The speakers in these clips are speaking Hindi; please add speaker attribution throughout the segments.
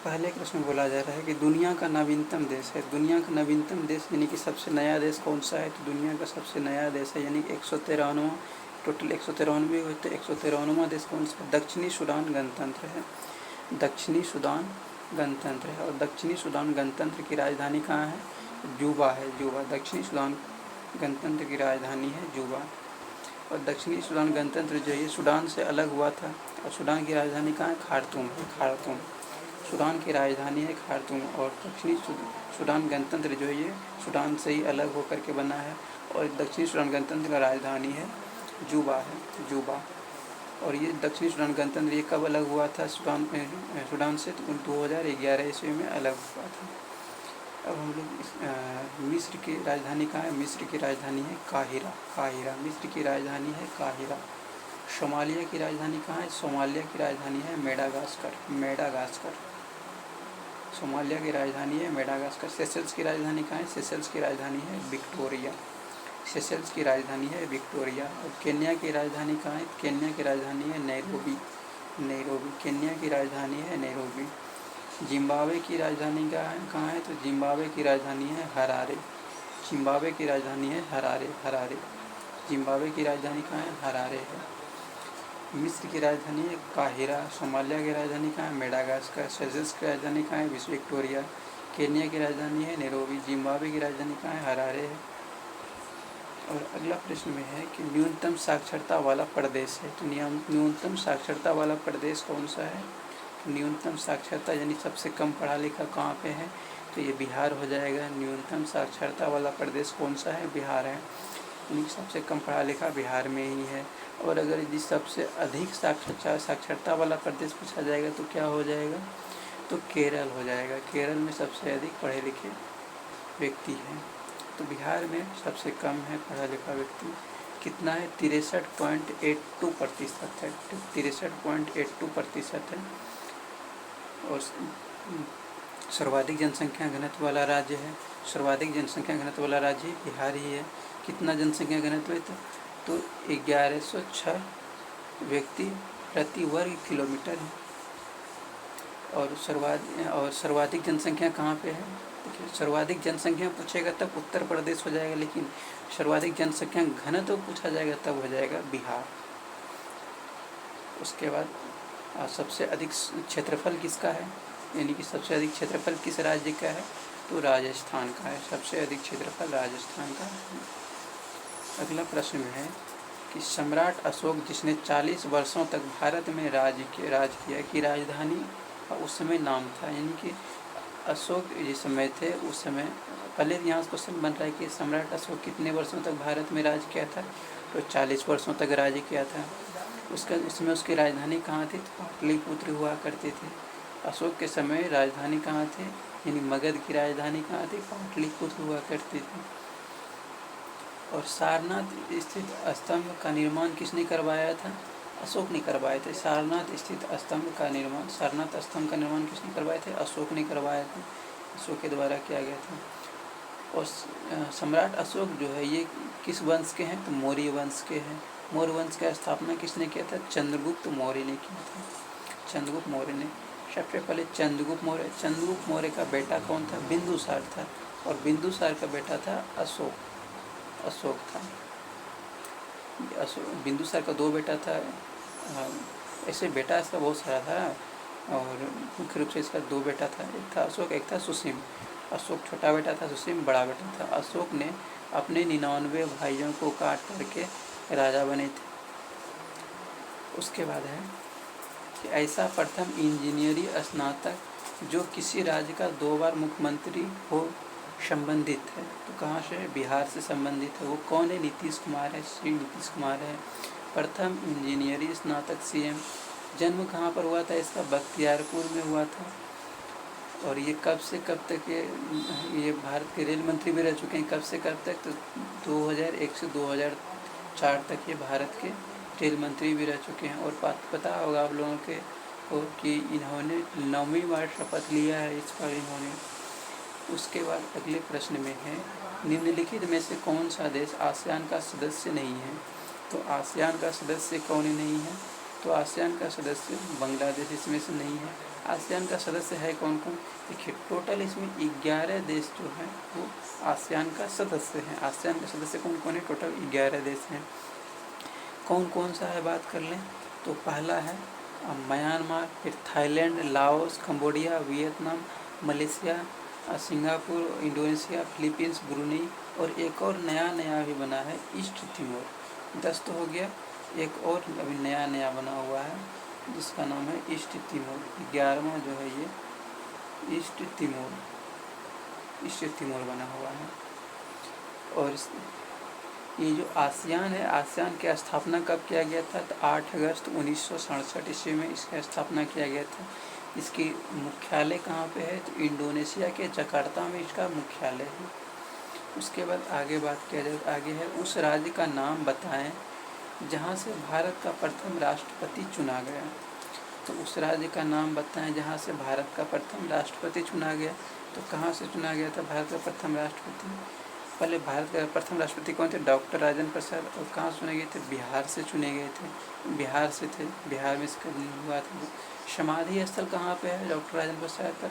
Speaker 1: पहले प्रश्न में बोला जा रहा है कि दुनिया का नवीनतम देश है। दुनिया का नवीनतम देश यानी कि सबसे नया देश कौन सा है? तो दुनिया का सबसे नया देश है यानी 193वां, टोटल 193 हुए तो 193वां देश कौन सा है? दक्षिणी सूडान गणतंत्र है। दक्षिणी सूडान गणतंत्र है। और दक्षिणी सूडान गणतंत्र की राजधानी कहाँ है? जूबा है, जूबा। दक्षिणी सूडान गणतंत्र की राजधानी है जूबा। और दक्षिणी सूडान गणतंत्र जो है सूडान से अलग हुआ था। और सूडान की राजधानी कहाँ है? खार्तूम है, खार्तूम। सूडान की राजधानी है खार्तूम। और दक्षिणी सूडान गणतंत्र जो है ये सूडान से ही अलग होकर के बना है। और दक्षिणी सूडान गणतंत्र का राजधानी है जूबा है, जूबा। और ये दक्षिणी सूडान गणतंत्र ये कब अलग हुआ था सूडान से? तो 2011 ईस्वी में अलग हुआ था। अब हम लोग मिस्र की राजधानी कहाँ है? मिस्र की राजधानी है काहिरा, काहिरा। मिस्र की राजधानी है काहिरा। सोमालिया की राजधानी कहाँ है? सोमालिया की राजधानी है मेडागास्कर, मेडागास्कर। सोमालिया की राजधानी है मेडागास्कर। सेशल्स की राजधानी कहाँ है? सेशल्स की राजधानी है विक्टोरिया, सेशल्स की राजधानी है विक्टोरिया। और केन्या की राजधानी कहाँ है? केन्या की राजधानी है नैरोबी, नैरोबी। केन्या की राजधानी है नैरोबी। जिम्बाब्वे की राजधानी कहाँ है? तो जिम्बाब्वे की राजधानी है हरारे, जिम्बाब्वे की राजधानी है हरारे, हरारे। जिम्बाब्वे की राजधानी कहाँ है? हरारे है। मिस्र की राजधानी है काहिरा। सोमालिया की राजधानी कहाँ है? मेडागास्कर। सेशल्स की राजधानी कहाँ है? विक्टोरिया। केन्या की राजधानी है नैरोबी। जिम्बाब्वे की राजधानी कहाँ है? हरारे है। और अगला प्रश्न में है कि न्यूनतम साक्षरता वाला प्रदेश है। तो न्यूनतम साक्षरता वाला प्रदेश कौन सा है? न्यूनतम साक्षरता यानी सबसे कम पढ़ा लिखा कहाँ पे है? तो ये बिहार हो जाएगा। न्यूनतम साक्षरता वाला प्रदेश कौन सा है? बिहार है। यानी सबसे कम पढ़ा लिखा बिहार में ही है। और अगर यदि सबसे अधिक साक्षरता वाला प्रदेश पूछा जाएगा तो क्या हो जाएगा? तो केरल हो जाएगा। केरल में सबसे अधिक पढ़े लिखे व्यक्ति हैं। तो बिहार में सबसे कम है पढ़ा लिखा व्यक्ति। कितना है? 63.82% है, 63.82% है। और सर्वाधिक जनसंख्या घनत्व वाला राज्य है। सर्वाधिक जनसंख्या घनत्व वाला राज्य बिहार ही है। कितना जनसंख्या घनत्व है? तो 1106 व्यक्ति प्रति वर्ग किलोमीटर है। और सर्वाधिक जनसंख्या कहाँ पे है? देखिए, सर्वाधिक जनसंख्या पूछेगा तब उत्तर प्रदेश हो जाएगा, लेकिन सर्वाधिक जनसंख्या घनत्व पूछा जाएगा तब हो जाएगा बिहार। उसके बाद सबसे अधिक क्षेत्रफल किसका है? यानी कि सबसे अधिक क्षेत्रफल किस राज्य का है? तो राजस्थान का है। सबसे अधिक क्षेत्रफल राजस्थान का है। अगला प्रश्न है कि सम्राट अशोक जिसने 40 वर्षों तक भारत में राज किया की राजधानी उस समय नाम था। यानी कि अशोक जिस समय थे उस समय, पहले यहाँ क्वेश्चन बन रहा है कि सम्राट अशोक कितने वर्षों तक भारत में राज किया था? तो 40 वर्षों तक राज किया था। उसमें उसकी राजधानी कहाँ थी? तो पाटलिपुत्र हुआ करते थे। अशोक के समय राजधानी कहाँ थे? यानी मगध की राजधानी कहाँ थी? पाटलिपुत्र हुआ करती थी। और सारनाथ स्थित स्तंभ का निर्माण किसने करवाया था? अशोक ने करवाए थे। सारनाथ स्थित स्तंभ का निर्माण, सारनाथ स्तंभ का निर्माण किसने करवाए थे? अशोक ने करवाया था। अशोक के द्वारा किया गया था। और सम्राट अशोक जो है ये किस वंश के हैं? तो मौर्य वंश के हैं। मौर्य वंश का स्थापना किसने किया था? चंद्रगुप्त मौर्य ने किया था। चंद्रगुप्त मौर्य ने। सबसे पहले चंद्रगुप्त मौर्य का बेटा कौन था? बिंदुसार था। और बिंदुसार का बेटा था अशोक था। बिंदुसार का 2 बेटा था। ऐसे बेटा इसका बहुत सारा था और मुख्य रूप से इसका 2 बेटा था। एक था अशोक, एक था सुसीम। अशोक छोटा बेटा था, सुसीम बड़ा बेटा था। अशोक ने अपने 99 भाइयों को काट करके राजा बने थे। उसके बाद है कि ऐसा प्रथम इंजीनियरिंग स्नातक जो किसी राज्य का 2 बार मुख्यमंत्री हो संबंधित है। तो कहाँ से? बिहार से संबंधित है। वो कौन है? नीतीश कुमार है, श्री नीतीश कुमार है। प्रथम इंजीनियरिंग स्नातक सीएम। जन्म कहाँ पर हुआ था इसका? बख्तियारपुर में हुआ था। और ये कब से कब तक ये भारत के रेल मंत्री भी रह चुके हैं। कब से कब तक? तो 2001 से 2004 तक ये भारत के रेल मंत्री भी रह चुके हैं। और पता होगा आप लोगों के कि इन्होंने 9वीं बार शपथ लिया है इस बार इन्होंने। उसके बाद अगले प्रश्न में है निम्नलिखित में से कौन सा देश आसियान का सदस्य नहीं है? तो आसियान का सदस्य कौन नहीं है? तो आसियान का सदस्य बांग्लादेश इसमें से नहीं है। आसियान का सदस्य है कौन कौन? देखिए टोटल इसमें 11 देश जो हैं वो आसियान का सदस्य हैं। आसियान के सदस्य कौन कौन है? टोटल 11 देश हैं। कौन कौन सा है बात कर लें तो पहला है म्यांमार, फिर Thailand, Laos, Cambodia, Vietnam, Malaysia, Singapore, Indonesia, Philippines, Brunei और एक और नया भी बना है ईस्ट तिमोर। 10 तो हो गया, एक और अभी नया बना हुआ है जिसका नाम है ईस्ट तिमोर। 11वां जो है ये ईस्ट तिमोर बना हुआ है। और ये जो आसियान है, आसियान की स्थापना कब किया गया था? तो 8 अगस्त 1967 ईस्वी में इसकी स्थापना किया गया था। इसकी मुख्यालय कहाँ पे है? तो इंडोनेशिया के जकार्ता में इसका मुख्यालय है। उसके बाद आगे बात किया जाए, आगे है उस राज्य का नाम बताएं जहाँ से भारत का प्रथम राष्ट्रपति चुना गया। तो उस राज्य का नाम बताएं जहाँ से भारत का प्रथम राष्ट्रपति चुना गया। तो कहाँ से चुना गया था भारत का प्रथम राष्ट्रपति? पहले भारत का प्रथम राष्ट्रपति कौन थे? डॉक्टर राजेंद्र प्रसाद। और कहाँ चुने गए थे? बिहार से चुने गए थे, बिहार से थे, बिहार में इसका हुआ था। समाधि स्थल कहाँ पे है डॉक्टर राजेंद्र प्रसाद का?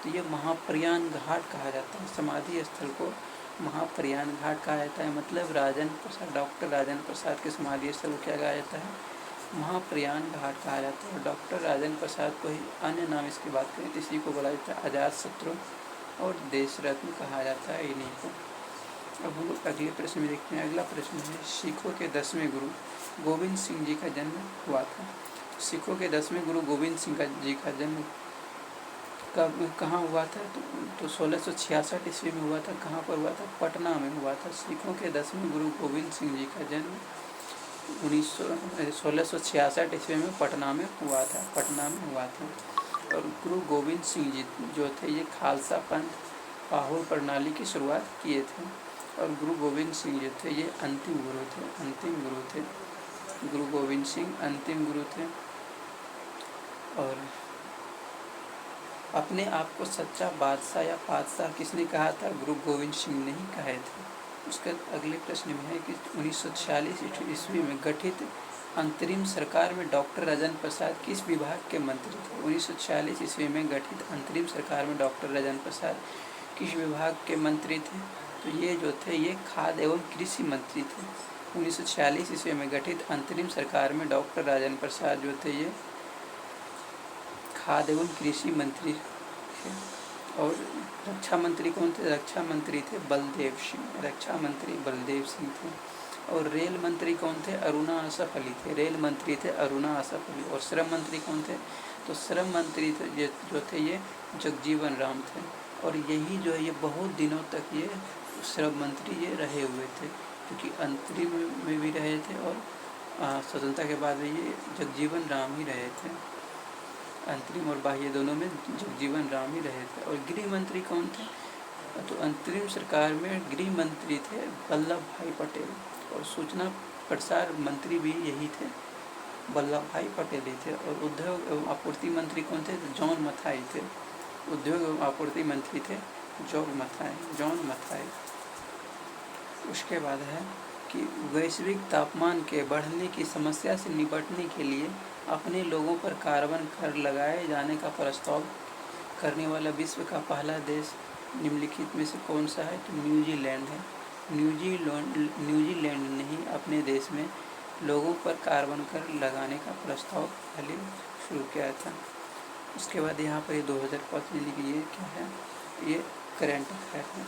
Speaker 1: तो ये महाप्रयाण घाट कहा जाता है। समाधि स्थल को महाप्रयाण घाट कहा जाता है। मतलब राजेंद्र प्रसाद, डॉक्टर राजेंद्र प्रसाद के समाधि स्थल को क्या कहा जाता है? महाप्रयाण घाट कहा जाता है। डॉक्टर राजेंद्र प्रसाद को ही अन्य नाम इसकी बात करें तो इसी को बोला जाता है अजातशत्रु और देश रत्न कहा जाता है इन्हीं को। अब हम लोग अगले प्रश्न में देखते हैं। अगला प्रश्न है सिखों के 10वें गुरु गोविंद सिंह जी का जन्म हुआ था। सिखों के 10वें गुरु गोविंद सिंह जी का जन्म कब कहाँ हुआ था? तो 1666 ईस्वी में हुआ था। कहाँ पर हुआ था? पटना में हुआ था। सिखों के 10वें गुरु गोविंद सिंह जी का जन्म 1666 ईस्वी में पटना में हुआ था। और गुरु गोविंद सिंह जी जो थे ये खालसा पंथ पाहुल प्रणाली की शुरुआत किए थे। और गुरु गोविंद सिंह जो थे ये अंतिम गुरु थे। गुरु गोविंद सिंह अंतिम गुरु थे। और अपने आप को सच्चा बादशाह या पातशाह किसने कहा था? गुरु गोविंद सिंह ने ही कहे थे। उसके अगले प्रश्न में है कि 1946 ईस्वी में गठित अंतरिम सरकार में डॉक्टर राजेंद्र प्रसाद किस विभाग के मंत्री थे? 1946 ईस्वी में गठित अंतरिम सरकार में डॉक्टर राजेंद्र प्रसाद किस विभाग के मंत्री थे? तो ये जो थे ये खाद्य एवं कृषि मंत्री थे। 1946 ईस्वी में गठित अंतरिम सरकार में डॉक्टर राजेंद्र प्रसाद जो थे ये खाद्य एवं कृषि मंत्री थे। और रक्षा मंत्री कौन थे? रक्षा मंत्री थे बलदेव सिंह थे। और रेल मंत्री कौन थे? अरुणा असफ अली थे। रेल मंत्री थे अरुणा असफ अली। और श्रम मंत्री कौन थे? तो श्रम मंत्री थे जो थे ये जगजीवन राम थे। और यही जो है ये बहुत दिनों तक ये श्रम मंत्री ये रहे हुए थे, क्योंकि अंतरिम में भी रहे थे और स्वतंत्रता के बाद ये जगजीवन राम ही रहे थे। अंतरिम और बाह्य दोनों में जगजीवन राम ही रहे थे। और गृह मंत्री कौन थे? तो अंतरिम सरकार में गृह मंत्री थे वल्लभ भाई पटेल। और सूचना प्रसार मंत्री भी यही थे, वल्लभ भाई पटेल ही थे। और उद्योग एवं आपूर्ति मंत्री कौन थे? तो जॉन मथाई थे। उद्योग एवं आपूर्ति मंत्री थे जॉन मथाई। उसके बाद है कि वैश्विक तापमान के बढ़ने की समस्या से निपटने के लिए अपने लोगों पर कार्बन कर लगाए जाने का प्रस्ताव करने वाला विश्व का पहला देश निम्नलिखित में से कौन सा है? तो न्यूजीलैंड है। न्यूजीलैंड ने ही अपने देश में लोगों पर कार्बन कर लगाने का प्रस्ताव पहले शुरू किया था। उसके बाद यहाँ पर 2005 यानी कि ये क्या है? ये करंट अफेयर है।